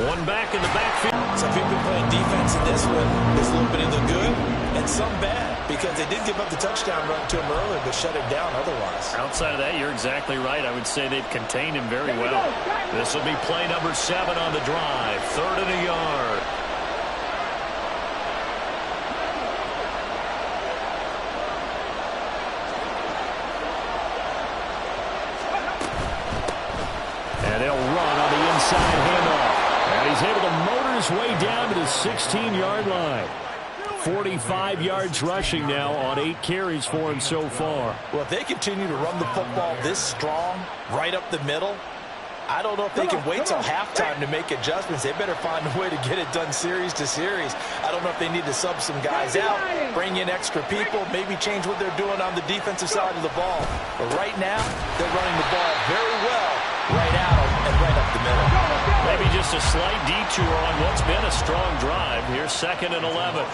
One back in the backfield. So if you've been playing defense in this one, there's a little bit of the good and some bad, because they did give up the touchdown run to him earlier, but shut him down otherwise. Outside of that, you're exactly right. I would say they've contained him very well. This will be play number 7 on the drive. 3rd and a yard. And they'll run on the inside handoff. And he's able to motor his way down to the 16-yard line. 45 yards rushing now on 8 carries for him so far. Well, if they continue to run the football this strong, right up the middle, I don't know if they can wait till halftime to make adjustments. They better find a way to get it done series to series. I don't know if they need to sub some guys out, bring in extra people, maybe change what they're doing on the defensive side of the ball. But right now, they're running the ball very well right out and right up the middle. Maybe just a slight detour on what's been a strong drive. Here's 2nd and 11.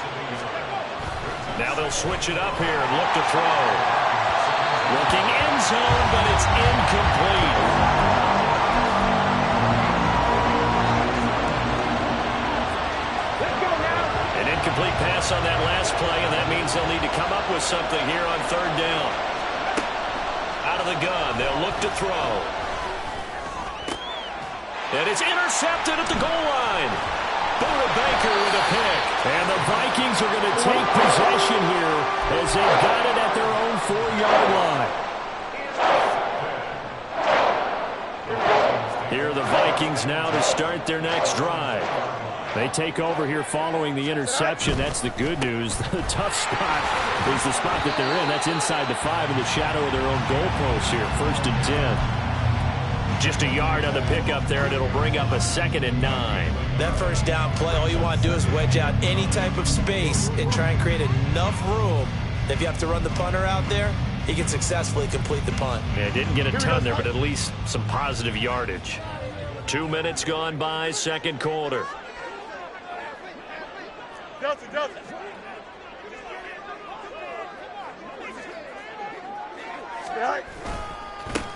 Now they'll switch it up here and look to throw. Looking end zone, but it's incomplete. An incomplete pass on that last play, and that means they'll need to come up with something here on 3rd down. Out of the gun, they'll look to throw. And it's intercepted at the goal line. Buda Baker with a pick. And the Vikings are going to take possession here as they've got it at their own 4-yard line. Here are the Vikings now to start their next drive. They take over here following the interception. That's the good news. The tough spot is the spot that they're in. That's inside the 5 in the shadow of their own goalpost here. 1st and 10. Just a yard on the pickup there, and it'll bring up a 2nd and 9. That first down play, all you want to do is wedge out any type of space and try and create enough room. If you have to run the punter out there, he can successfully complete the punt. Yeah, didn't get a ton there, but at least some positive yardage. 2 minutes gone by, 2nd quarter.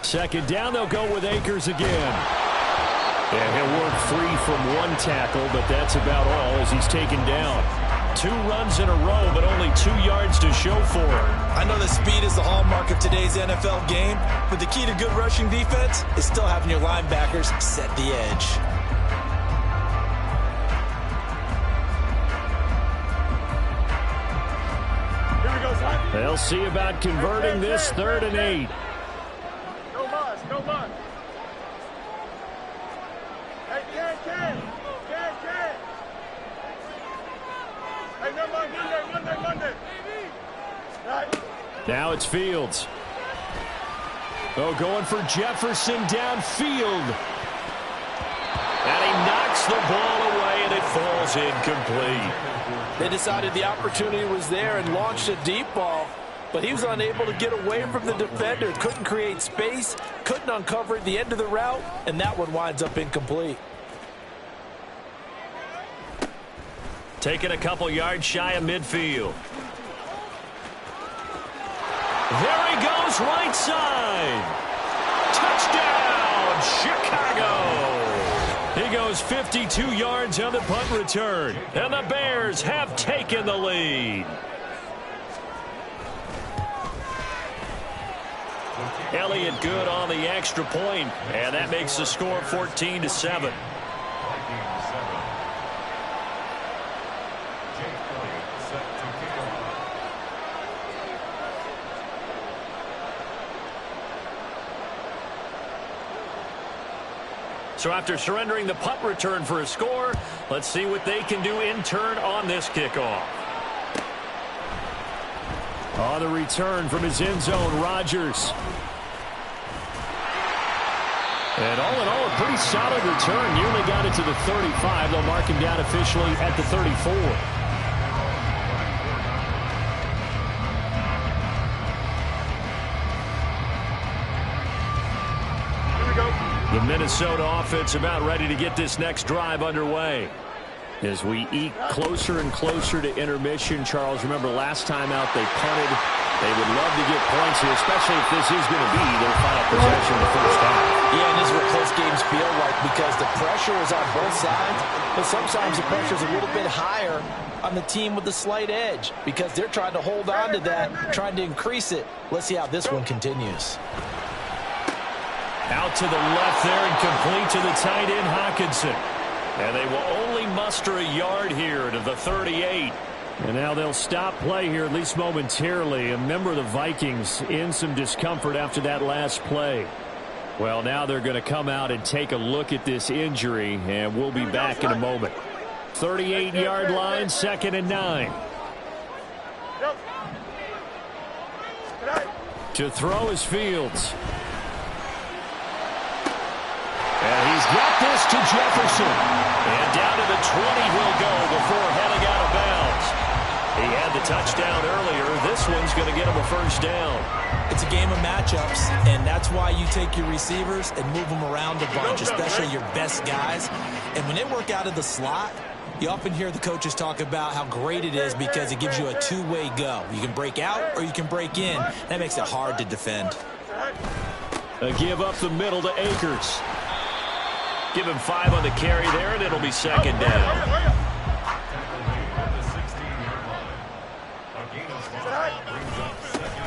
Second down, they'll go with Akers again. And he'll work free from 1 tackle, but that's about all as he's taken down. 2 runs in a row, but only 2 yards to show for it. I know that speed is the hallmark of today's NFL game, but the key to good rushing defense is still having your linebackers set the edge. They'll see about converting this 3rd and 8. No muss. Hey, can. Hey, no Monday. Right. Now it's Fields. Oh, going for Jefferson downfield. And he knocks the ball away, and it falls incomplete. They decided the opportunity was there and launched a deep ball, but he was unable to get away from the defender, couldn't create space, couldn't uncover at the end of the route, and that one winds up incomplete. Taking a couple yards shy of midfield. There he goes, right side. Touchdown, Chicago. He goes 52 yards on the punt return, and the Bears have taken the lead. Elliott good on the extra point, and that makes the score 14-7. So after surrendering the punt return for a score, let's see what they can do in turn on this kickoff. On the return from his end zone, Rodgers. And all in all, a pretty solid return. Nearly got it to the 35. They'll mark him down officially at the 34. The Minnesota offense about ready to get this next drive underway. As we eke closer and closer to intermission, Charles, remember last time out they punted. They would love to get points here, especially if this is going to be their final possession of the first half. Yeah, and this is where close most games feel like because the pressure is on both sides, but sometimes the pressure is a little bit higher on the team with the slight edge because they're trying to hold on to that, trying to increase it. Let's see how this one continues. Out to the left there and complete to the tight end, Hockenson. And they will only muster a yard here to the 38. And now they'll stop play here, at least momentarily. And remember, the Vikings in some discomfort after that last play. Well, now they're going to come out and take a look at this injury, and we'll be back in a moment. 38-yard line, 2nd and 9. To throw is Fields. And he's got this to Jefferson. And down to the 20 he'll go before heading out of bounds. He had the touchdown earlier. This one's going to get him a first down. It's a game of matchups, and that's why you take your receivers and move them around a bunch, especially your best guys. And when they work out of the slot, you often hear the coaches talk about how great it is because it gives you a two-way go. You can break out or you can break in. That makes it hard to defend. A give up the middle to Akers. Give him 5 on the carry there, and it'll be 2nd down.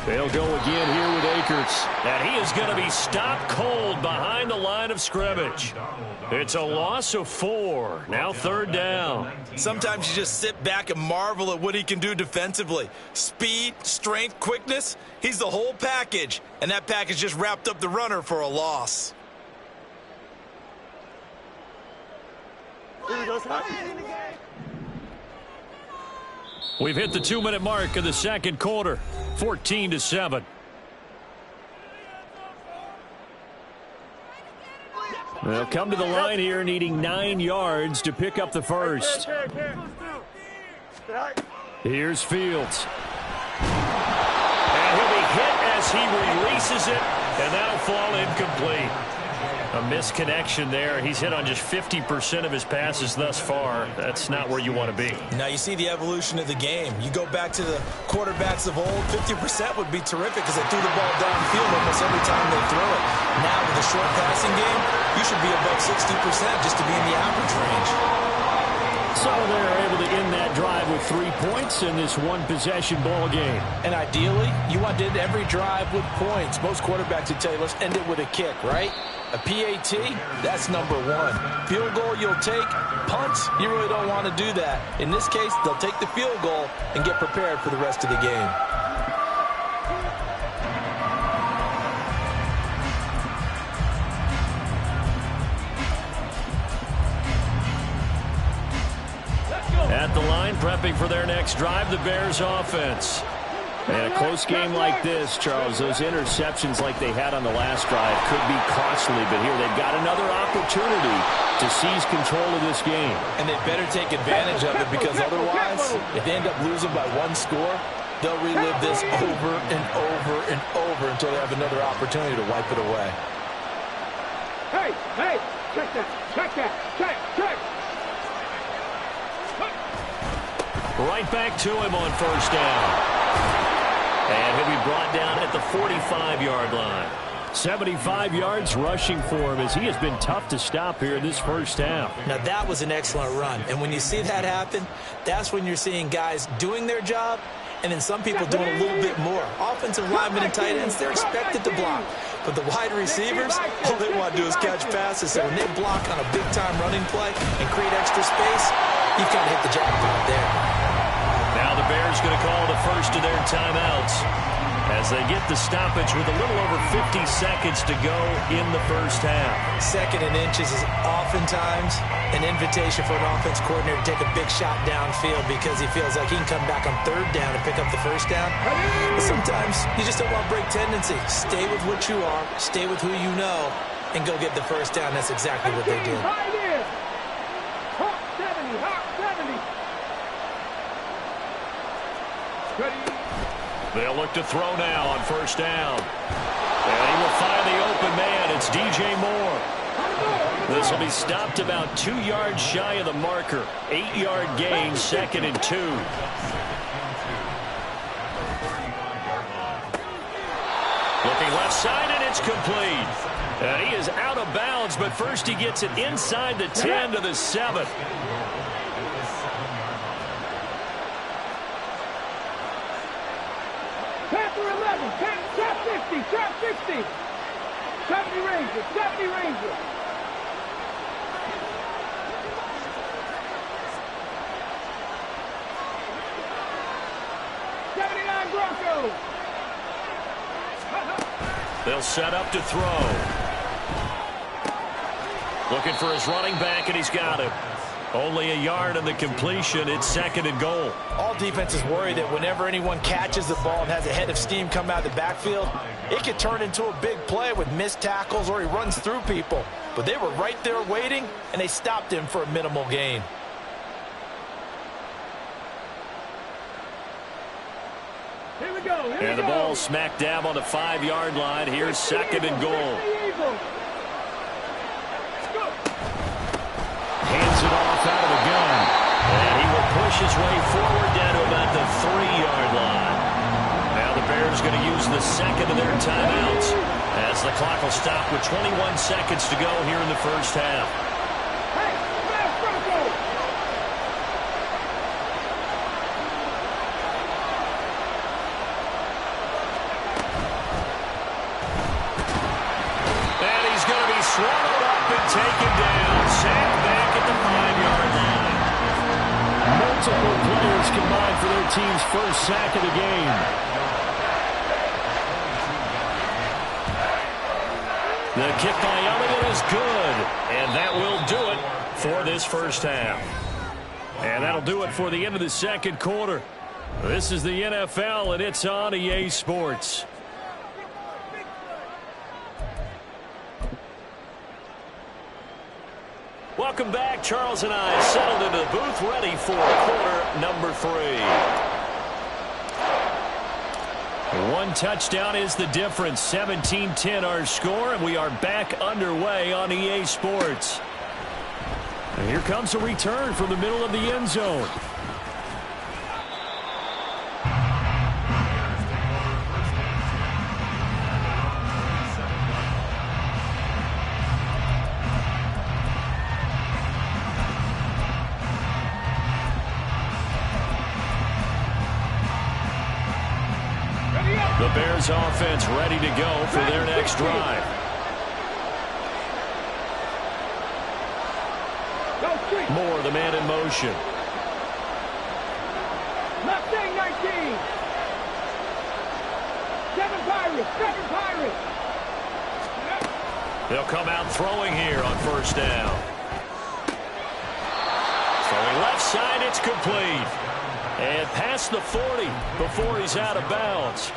They'll go again here with Akers. And he is going to be stopped cold behind the line of scrimmage. It's a loss of 4. Now 3rd down. Sometimes you just sit back and marvel at what he can do defensively. Speed, strength, quickness. He's the whole package. And that package just wrapped up the runner for a loss. We've hit the 2-minute mark of the second quarter. 14-7. They'll come to the line here needing 9 yards to pick up the first. Here's Fields. And he'll be hit as he releases it, and that'll fall incomplete. A misconnection there. He's hit on just 50% of his passes thus far. That's not where you want to be. Now you see the evolution of the game. You go back to the quarterbacks of old, 50% would be terrific because they threw the ball downfield almost every time they throw it. Now with a short passing game, you should be above 60% just to be in the average range. So they're able to end that drive with 3 points in this one-possession ball game. And ideally, you want to end every drive with points. Most quarterbacks would tell you, let's end it with a kick, right? A PAT, that's number 1. Field goal you'll take. Punts, you really don't want to do that. In this case, they'll take the field goal and get prepared for the rest of the game. At the line, prepping for their next drive, the Bears offense. And a close game like this, Charles, those interceptions like they had on the last drive could be costly, but here they've got another opportunity to seize control of this game. And they better take advantage of it because otherwise, if they end up losing by 1 score, they'll relive this over and over and over until they have another opportunity to wipe it away. Hey, check that. Right back to him on first down. And he'll be brought down at the 45-yard line. 75 yards rushing for him as he has been tough to stop here in this first half. Now that was an excellent run. And when you see that happen, that's when you're seeing guys doing their job and then some people doing a little bit more. Offensive linemen and tight ends, they're expected to block. But the wide receivers, all they want to do is catch passes. So when they block on a big-time running play and create extra space, you've got to hit the jackpot there. Now the Bears going to call the first of their timeouts as they get the stoppage with a little over 50 seconds to go in the first half. 2nd and inches is oftentimes an invitation for an offense coordinator to take a big shot downfield because he feels like he can come back on 3rd down and pick up the first down. But sometimes you just don't want break tendency. Stay with what you are, stay with who you know, and go get the first down. That's exactly what they did. They'll look to throw now on first down. And he will find the open man. It's DJ Moore. This will be stopped about 2 yards shy of the marker. 8-yard gain, 2nd and 2. Looking left side, and it's complete. And he is out of bounds, but first he gets it inside the 10 to the 7. Panther 11, trap 50, trap 60. 70 Rangers, 70 Rangers. Broncos. They'll set up to throw. Looking for his running back, and he's got him. Only a yard on the completion. It's 2nd and goal. All defenses worry that whenever anyone catches the ball and has a head of steam come out of the backfield, it could turn into a big play with missed tackles or he runs through people. But they were right there waiting, and they stopped him for a minimal gain. And the ball smack dab on the 5-yard line. Here's 2nd and goal. Hands it off out of the gun. And he will push his way forward down to about the 3-yard line. Now the Bears going to use the 2nd of their timeouts as the clock will stop with 21 seconds to go here in the first half. Swallowed up and taken down. Sacked back at the 5-yard line. Multiple players combined for their team's first sack of the game. The kick by Elliott is good. And that will do it for this first half. And that'll do it for the end of the second quarter. This is the NFL, and it's on EA Sports. Welcome back. Charles and I settled into the booth, ready for quarter number 3. One touchdown is the difference. 17-10 our score, and we are back underway on EA Sports. And here comes a return from the middle of the end zone. The Bears offense ready to go for their next drive. Moore, the man in motion. Mustang 19. 7 Pirates, 7 Pirates. They'll come out throwing here on first down. Throwing left side, it's complete. And past the 40 before he's out of bounds.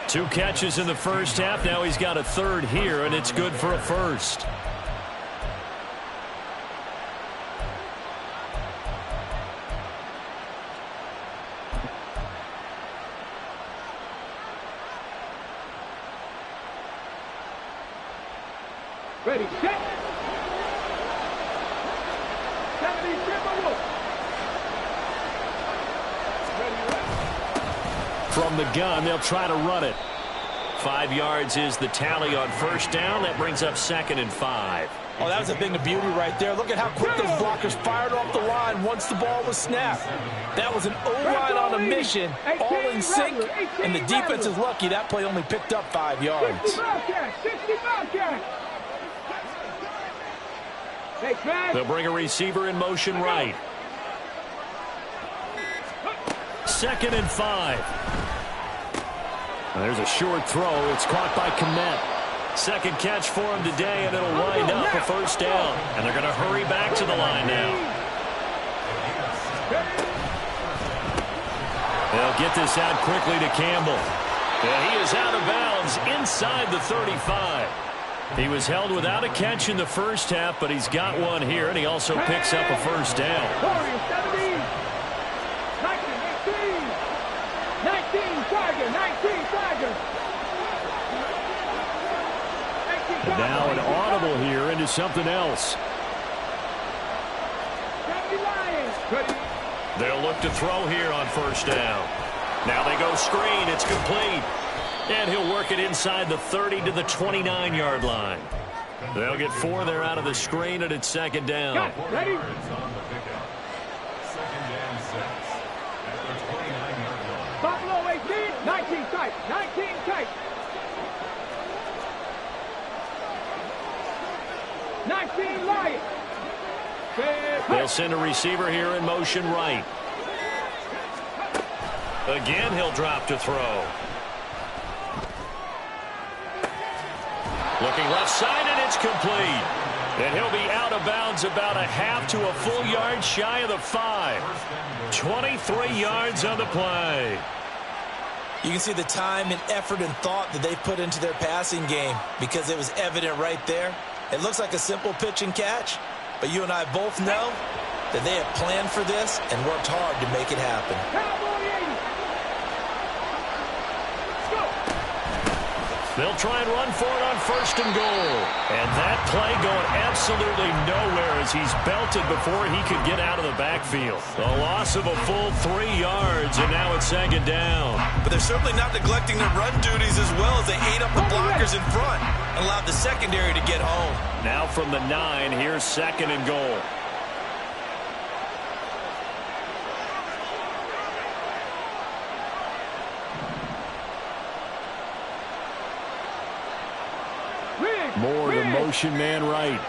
2 catches in the first half. Now he's got a 3rd here, and it's good for a 1st. Ready, set. 70 triple. From the gun, they'll try to run it. 5 yards is the tally on first down. That brings up 2nd and 5. Oh, that was a thing of beauty right there. Look at how quick those blockers fired off the line once the ball was snapped. That was an O-line on a mission, all in sync, and the defense is lucky that play only picked up 5 yards. 60 Bobcats. They'll bring a receiver in motion right. 2nd and 5. There's a short throw. It's caught by Kmet. 2nd catch for him today, and it'll wind up a first down. And they're going to hurry back to the line now. They'll get this out quickly to Campbell. And he is out of bounds inside the 35. He was held without a catch in the first half, but he's got one here, and he also picks up a first down. 19 Tiger, 19 Tiger. And now an audible here into something else. They'll look to throw here on first down. Now they go screen. It's complete. And he'll work it inside the 30 to the 29-yard line. They'll get 4 there out of the screen, and it's second down. Got ready? Buffalo 18, 19 tight, 19 tight. 19 Lions. They'll send a receiver here in motion right. Again, he'll drop to throw. Looking left side, and it's complete. And he'll be out of bounds about a half to a full yard shy of the 5. 23 yards on the play. You can see the time and effort and thought that they put into their passing game because it was evident right there. It looks like a simple pitch and catch, but you and I both know that they have planned for this and worked hard to make it happen. They'll try and run for it on 1st and goal. And that play going absolutely nowhere as he's belted before he could get out of the backfield. A loss of a full 3 yards, and now it's second down. But they're certainly not neglecting their run duties as well as they ate up the blockers in front and allowed the secondary to get home. Now from the 9, here's 2nd and goal. More the motion man right.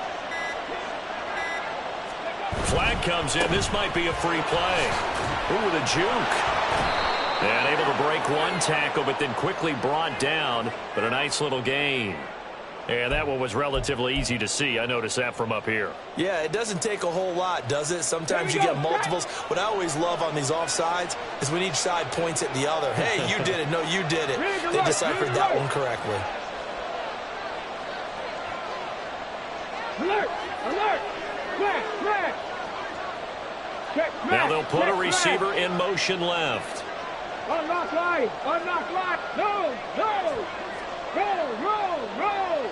Flag comes in. This might be a free play. Ooh, with a juke. And able to break one tackle, but then quickly brought down. But a nice little gain. And that one was relatively easy to see. I noticed that from up here. Yeah, it doesn't take a whole lot, does it? Sometimes you get multiples. What I always love on these offsides is when each side points at the other. Hey, you did it. No, you did it. They deciphered that one correctly. Alert! Alert! Flash! Flash! Check, flash! Now they'll put check, a receiver flash. in motion left. Unlock line! Unlock line! No! No! Roll! Roll! Roll!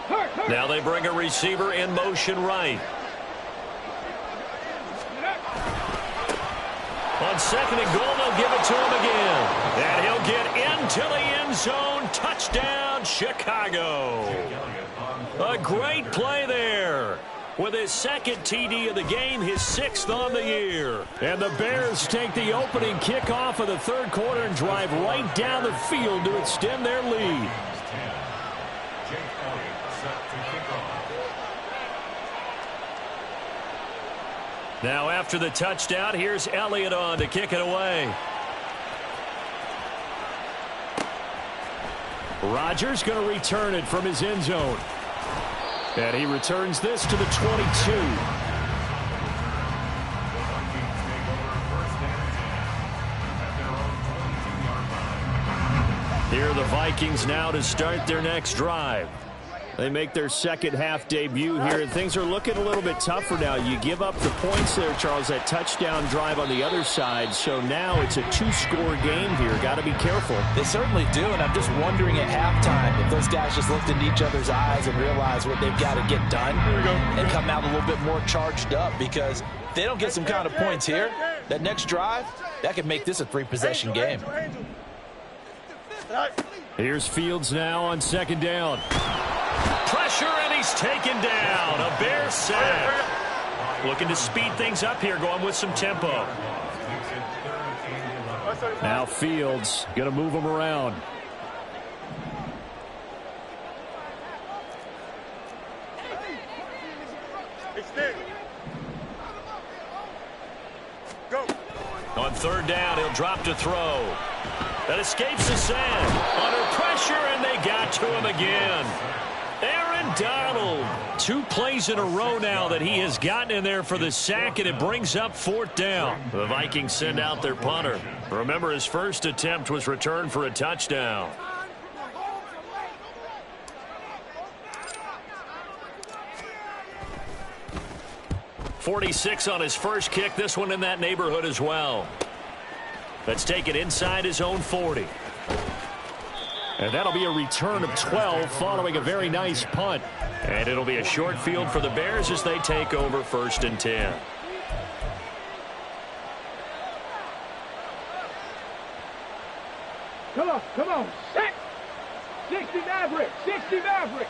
Hurt! Hurt! Now they bring a receiver in motion right. On 2nd and goal, they'll give it to him again. And he'll get into the end zone. Touchdown, Chicago. A great play there. With his 2nd TD of the game, his 6th on the year. And the Bears take the opening kickoff of the 3rd quarter and drive right down the field to extend their lead. Now after the touchdown, here's Elliott on to kick it away. Rodgers going to return it from his end zone. And he returns this to the 22. Here are the Vikings now to start their next drive. They make their 2nd half debut here, and things are looking a little bit tougher now. You give up the points there, Charles, that touchdown drive on the other side. So now it's a 2-score game here. Got to be careful. They certainly do, and I'm just wondering at halftime if those guys just looked into each other's eyes and realized what they've got to get done and come out a little bit more charged up, because if they don't get some kind of points here, that next drive, that could make this a 3-possession game. Here's Fields now on 2nd down. Pressure, and he's taken down. A Bear sack. Looking to speed things up here, going with some tempo. Now Fields going to move him around. On 3rd down, he'll drop to throw. That escapes the sand. Under pressure, and they got to him again. Aaron Donald. 2 plays in a row now that he has gotten in there for the sack, and it brings up 4th down. The Vikings send out their punter. Remember, his first attempt was returned for a touchdown. .46 on his first kick. This one in that neighborhood as well. Let's take it inside his own 40. And that'll be a return of 12 following a very nice punt. And it'll be a short field for the Bears as they take over 1st and 10. Come on, come on. Set. 60 Maverick. 60 Maverick.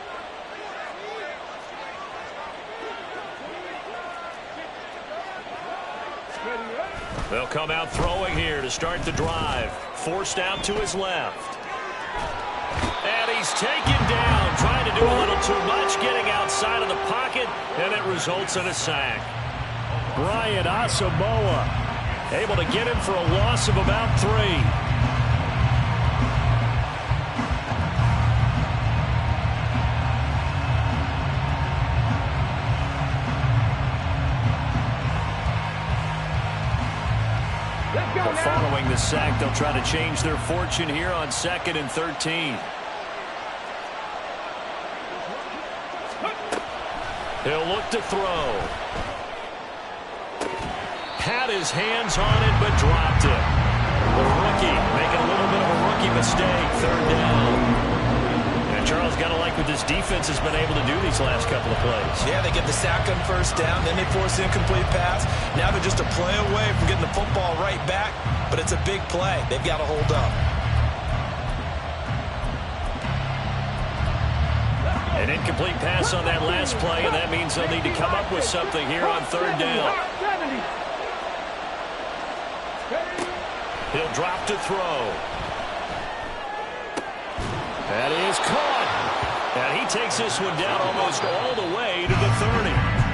They'll come out throwing here to start the drive. Forced out to his left. And he's taken down, trying to do a little too much, getting outside of the pocket, and it results in a sack. Brian Asamoah able to get him for a loss of about 3. Following the sack, they'll try to change their fortune here on 2nd and 13. He'll look to throw. Had his hands on it, but dropped it. The rookie making a little bit of a rookie mistake. 3rd down. And Charles, got to like what this defense has been able to do these last couple of plays. Yeah, they get the sack on 1st down, then they force the incomplete pass. Now they're just a play away from getting the football right back, but it's a big play. They've got to hold up. An incomplete pass on that last play, and that means they'll need to come up with something here on 3rd down. He'll drop to throw. That is caught. And he takes this one down almost all the way to the 30.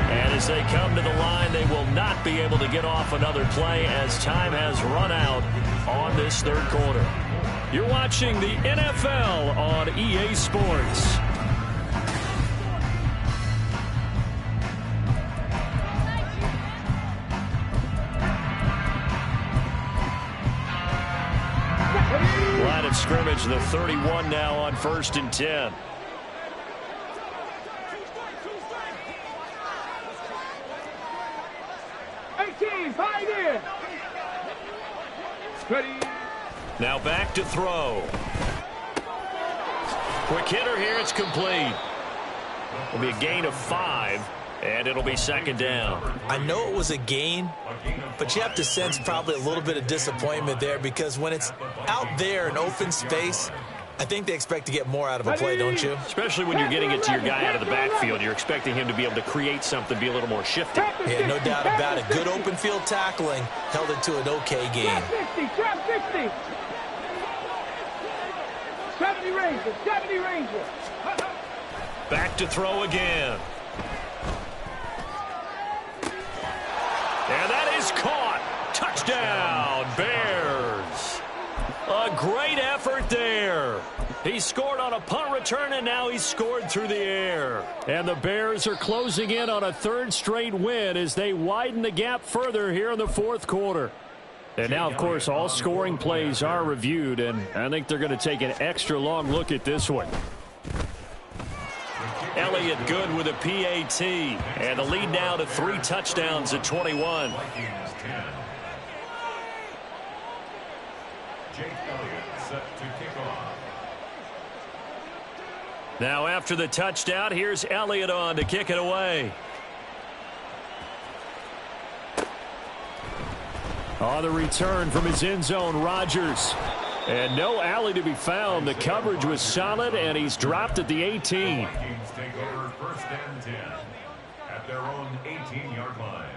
And as they come to the line, they will not be able to get off another play as time has run out on this 3rd quarter. You're watching the NFL on EA Sports. Line of scrimmage, the 31 now on 1st and 10. Now back to throw. Quick hitter here. It's complete. It'll be a gain of 5, and it'll be 2nd down. I know it was a gain, but you have to sense probably a little bit of disappointment there because when it's out there in open space, I think they expect to get more out of a play, don't you? Especially when you're getting it to your guy out of the backfield. You're expecting him to be able to create something, be a little more shifty. Yeah, no doubt about it. Good open field tackling held it to an okay gain. 70 Rangers, 70 Rangers. Back to throw again. And that is caught. Touchdown, Bears. A great effort there. He scored on a punt return, and now he's scored through the air. And the Bears are closing in on a 3rd straight win as they widen the gap further here in the 4th quarter. And now, of course, all scoring plays are reviewed, and I think they're going to take an extra long look at this one. Elliott good with a PAT, and the lead now to 3 touchdowns at 21. Now after the touchdown, here's Elliott on to kick it away. On the return from his end zone, Rodgers. And no alley to be found. The coverage was solid, and he's dropped at the 18. Vikings take over 1st and 10 at their own 18-yard line.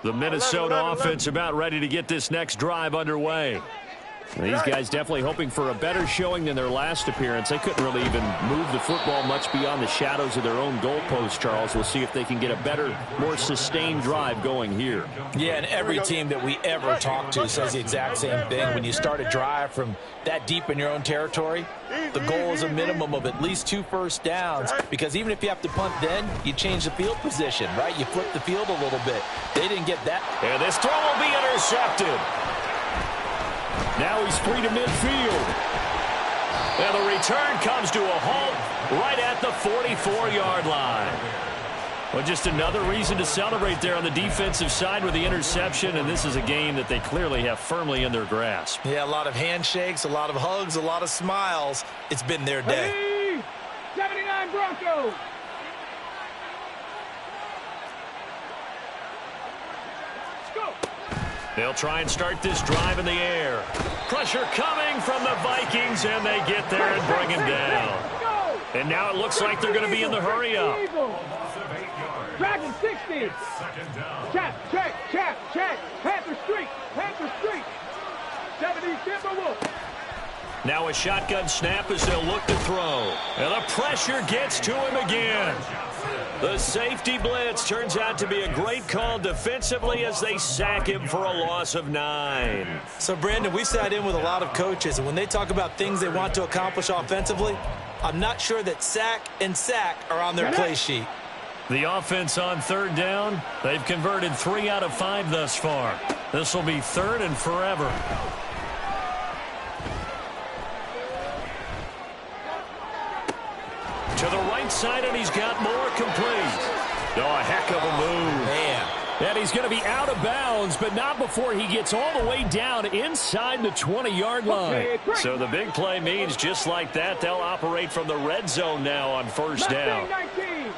The Minnesota offense about ready to get this next drive underway. These guys definitely hoping for a better showing than their last appearance. They couldn't really even move the football much beyond the shadows of their own goalpost, Charles. We'll see if they can get a better, more sustained drive going here. Yeah, and every team that we ever talk to says the exact same thing. When you start a drive from that deep in your own territory, the goal is a minimum of at least 2 first downs, because even if you have to punt then, you change the field position, right? You flip the field a little bit. They didn't get that. And this throw will be intercepted. Now he's free to midfield. And the return comes to a halt right at the 44-yard line. Well, just another reason to celebrate there on the defensive side with the interception, and this is a game that they clearly have firmly in their grasp. Yeah, a lot of handshakes, a lot of hugs, a lot of smiles. It's been their day. 79 Broncos. They'll try and start this drive in the air. Pressure coming from the Vikings, and they get there and bring him down. And now it looks like they're going to be in the hurry up. Dragon 60. Check. Panther Street. 70 Timberwolves. Now a shotgun snap as they'll look to throw. And the pressure gets to him again. The safety blitz turns out to be a great call defensively as they sack him for a loss of 9. So, Brandon, we sat in with a lot of coaches, and when they talk about things they want to accomplish offensively, I'm not sure that sack and sack are on their play sheet. The offense on third down, they've converted 3 out of 5 thus far. This will be third and forever. To the right side, and he's got more complete. Oh, a heck of a move. Man. And he's going to be out of bounds, but not before he gets all the way down inside the 20-yard line. So the big play means just like that, they'll operate from the red zone now on first down. 19.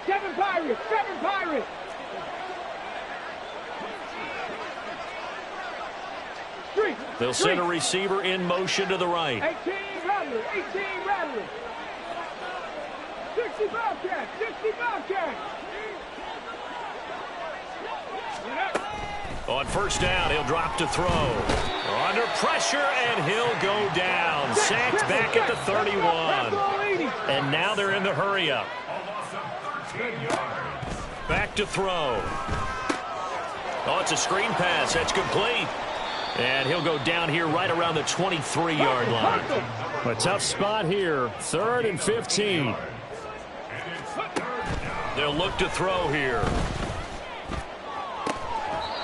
7 Pirates. They'll send a receiver in motion to the right. 18 Rattlers. 60 Bobcats. On first down, he'll drop to throw. Under pressure, and he'll go down. Sacked back at the 31. And now they're in the hurry-up. Back to throw. Oh, it's a screen pass. That's complete. And he'll go down here right around the 23-yard line. A tough spot here. 3rd and 15. They'll look to throw here.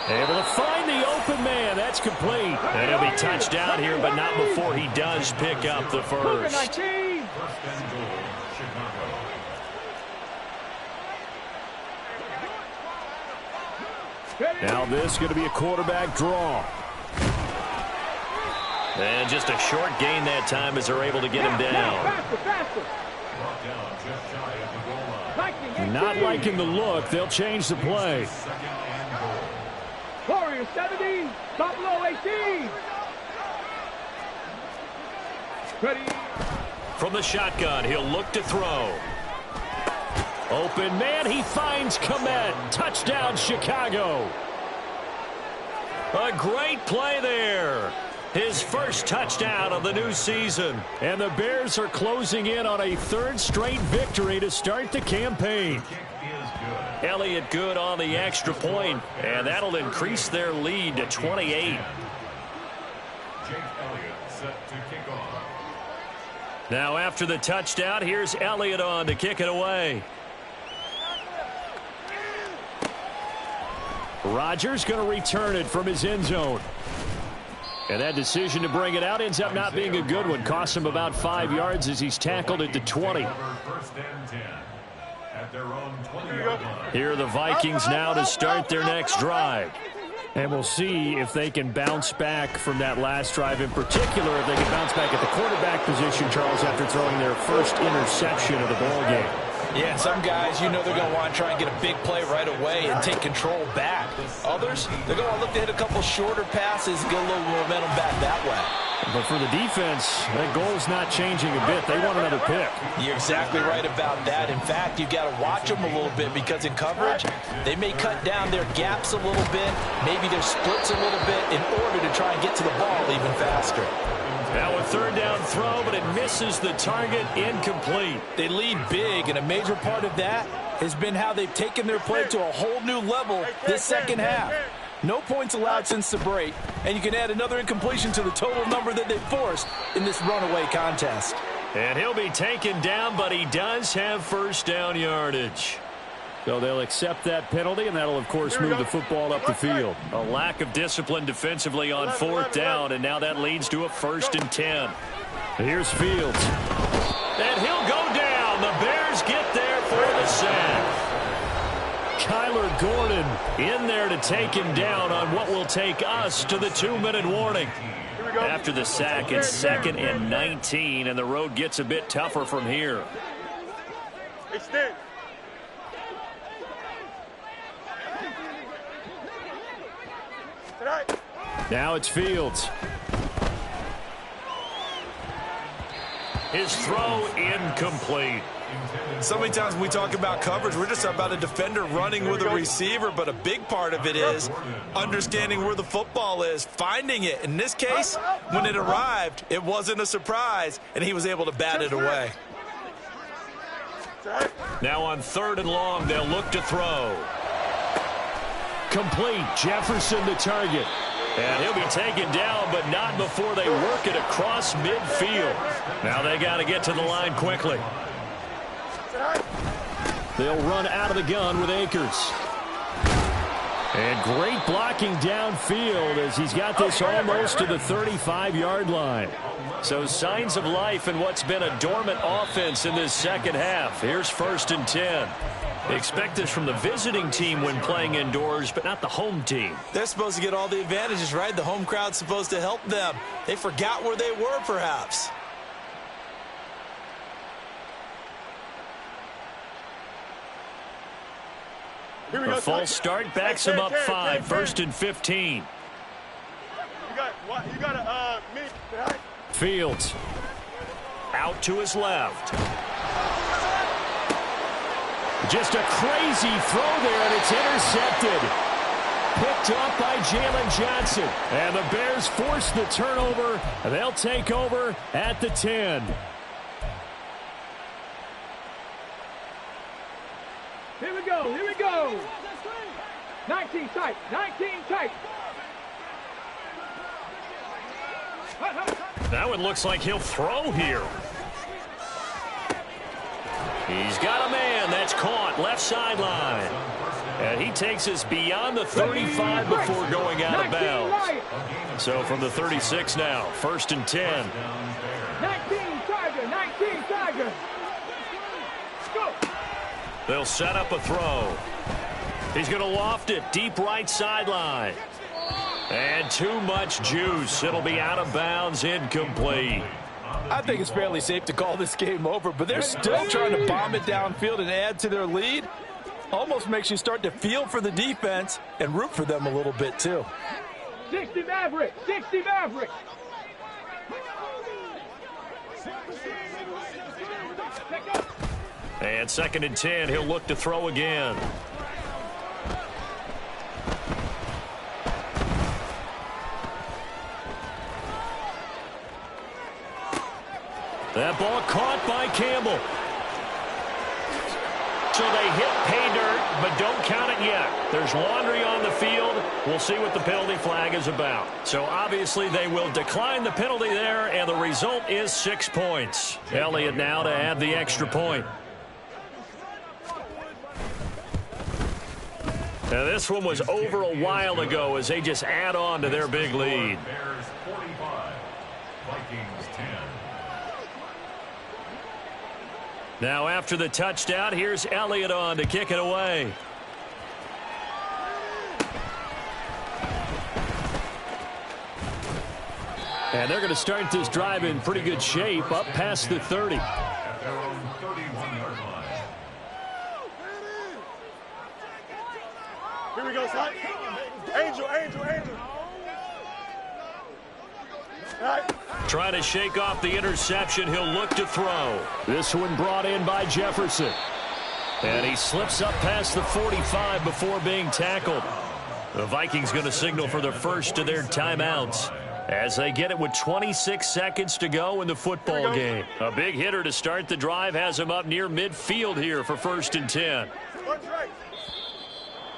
Able to find the open man. That's complete. And he'll be touched down here, but not before he does pick up the first. Now this is going to be a quarterback draw. And just a short gain that time as they're able to get him down. Not liking the look. They'll change the play. Warriors 70, Buffalo 18. Ready. From the shotgun, he'll look to throw. Open man, he finds Komet. Touchdown, Chicago. A great play there. His first touchdown of the new season. And the Bears are closing in on a 3rd straight victory to start the campaign. Elliott good on the extra point, and that'll increase their lead to 28. Now after the touchdown, here's Elliott on to kick it away. Rodgers going to return it from his end zone. And that decision to bring it out ends up not being a good one. Costs him about 5 yards as he's tackled at the 20. Here are the Vikings now to start their next drive. And we'll see if they can bounce back from that last drive in particular, if they can bounce back at the quarterback position, Charles, after throwing their first interception of the ball game. Yeah, some guys, you know they're going to want to try and get a big play right away and take control back. Others, they're going to look to hit a couple shorter passes and get a little momentum back that way. But for the defense, that goal's not changing a bit. They want another pick. You're exactly right about that. In fact, you've got to watch them a little bit because in coverage, they may cut down their gaps a little bit, maybe their splits a little bit in order to try and get to the ball even faster. Now a 3rd down throw, but it misses the target, incomplete. They lead big, and a major part of that has been how they've taken their play to a whole new level this second half. No points allowed since the break, and you can add another incompletion to the total number that they forced in this runaway contest. And he'll be taken down, but he does have first down yardage. So they'll accept that penalty, and that'll, of course, move the football up the field. A lack of discipline defensively on 4th down, and now that leads to a 1st and 10. Here's Fields. And he'll go down. The Bears get there for the sack. Kyler Gordon in there to take him down on what will take us to the 2-minute warning. After the sack, it's 2nd and 19, and the road gets a bit tougher from here. Now it's Fields. His throw incomplete. So many times when we talk about coverage, we're just about a defender running with a receiver, but a big part of it is understanding where the football is, finding it. In this case, when it arrived, it wasn't a surprise, and he was able to bat it away. Now on 3rd and long, they'll look to throw. Complete. Jefferson the target. And he'll be taken down, but not before they work it across midfield. Now they got to get to the line quickly. They'll run out of the gun with Akers. And great blocking downfield as he's got this almost to the 35-yard line. So signs of life in what's been a dormant offense in this second half. Here's 1st and 10. They expect this from the visiting team when playing indoors, but not the home team. They're supposed to get all the advantages, right? The home crowd's supposed to help them. They forgot where they were, perhaps. A false start backs him up 5. 1st and 15. Fields out to his left. Just a crazy throw there, and it's intercepted. Picked up by Jalen Johnson. And the Bears force the turnover. They'll take over at the 10. Here we go, here we go. 19 tight, 19 tight. That one looks like he'll throw here. He's got a man. That's caught. Left sideline. And he takes us beyond the 35 before going out of bounds. So from the 36 now, 1st and 10. 19 Tiger, 19 Tiger. Go. They'll set up a throw. He's going to loft it deep right sideline. And too much juice. It'll be out of bounds, incomplete. I think it's fairly safe to call this game over, but they're still trying to bomb it downfield and add to their lead. Almost makes you start to feel for the defense and root for them a little bit, too. 60 Maverick, 60 Maverick. And 2nd and 10, he'll look to throw again. That ball caught by Campbell. So they hit pay dirt, but don't count it yet. There's laundry on the field. We'll see what the penalty flag is about. So obviously they will decline the penalty there, and the result is 6 points. Elliott now to add the extra point. Now this one was over a while ago as they just add on to their big lead. Bears 45, Vikings 10. Now after the touchdown, here's Elliott on to kick it away. And they're going to start this drive in pretty good shape, up past the 30. At their own 31-yard line. Here we go, son. Angel, Angel, Angel. All right. Trying to shake off the interception. He'll look to throw. This one brought in by Jefferson. And he slips up past the 45 before being tackled. The Vikings going to signal for the first of their timeouts as they get it with 26 seconds to go in the football game. A big hitter to start the drive has him up near midfield here for 1st and 10.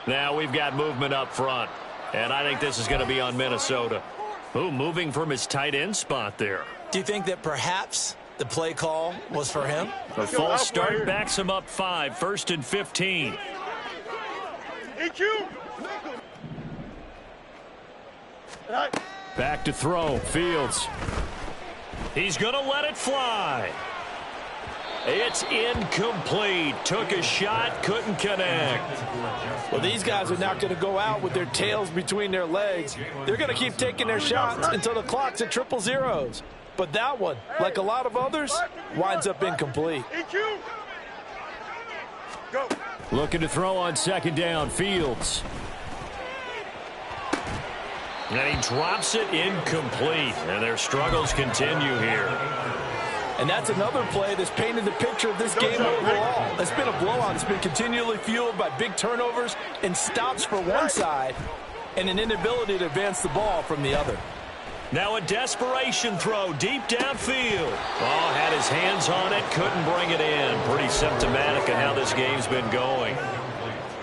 Now we've got movement up front. And I think this is going to be on Minnesota. Ooh, moving from his tight end spot there. Do you think that perhaps the play call was for him? A false start backs him up 5. 1st and 15. EQ. Back to throw. Fields. He's going to let it fly. It's incomplete. Took a shot, couldn't connect. Well, these guys are not going to go out with their tails between their legs. They're going to keep taking their shots until the clock's at 000. But that one, like a lot of others, winds up incomplete. EQ. Go. Looking to throw on 2nd down. Fields. And he drops it incomplete. And their struggles continue here. And that's another play that's painted the picture of this game overall. It's been a blowout. It's been continually fueled by big turnovers and stops for one side and an inability to advance the ball from the other. Now a desperation throw deep downfield. Oh, had his hands on it, couldn't bring it in. Pretty symptomatic of how this game's been going.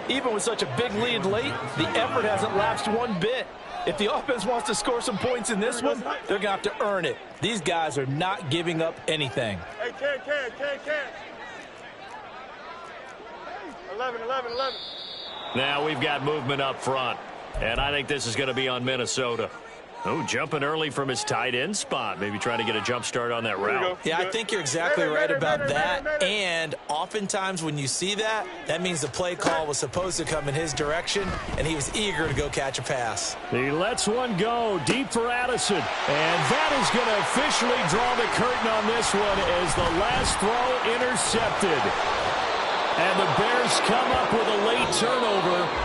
Even with such a big lead late, the effort hasn't lapsed one bit. If the offense wants to score some points in this one, they're going to have to earn it. These guys are not giving up anything. Hey, can. 11. Now we've got movement up front, and I think this is going to be on Minnesota. Oh, jumping early from his tight end spot. Maybe trying to get a jump start on that route. Yeah, I think you're exactly right about that. And oftentimes when you see that, that means the play call was supposed to come in his direction, and he was eager to go catch a pass. He lets one go deep for Addison. And that is going to officially draw the curtain on this one as the last throw intercepted. And the Bears come up with a late turnover.